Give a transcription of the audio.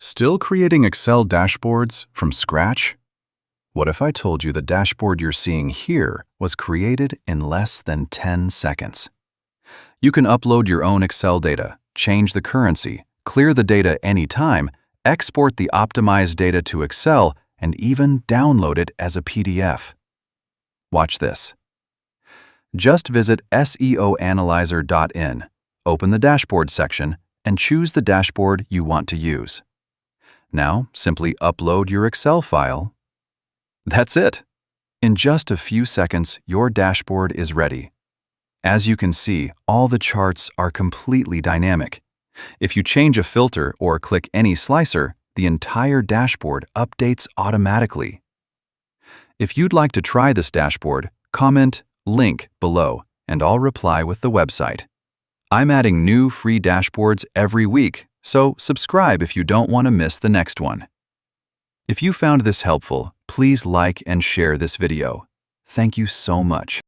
Still creating Excel dashboards from scratch? What if I told you the dashboard you're seeing here was created in less than 10 seconds? You can upload your own Excel data, change the currency, clear the data anytime, export the optimized data to Excel, and even download it as a PDF. Watch this. Just visit seoanalyzer.in, open the Dashboard section, and choose the dashboard you want to use. Now, simply upload your Excel file. That's it! In just a few seconds, your dashboard is ready. As you can see, all the charts are completely dynamic. If you change a filter or click any slicer, the entire dashboard updates automatically. If you'd like to try this dashboard, comment "link" below, and I'll reply with the website. I'm adding new free dashboards every week, so subscribe if you don't want to miss the next one. If you found this helpful, please like and share this video. Thank you so much.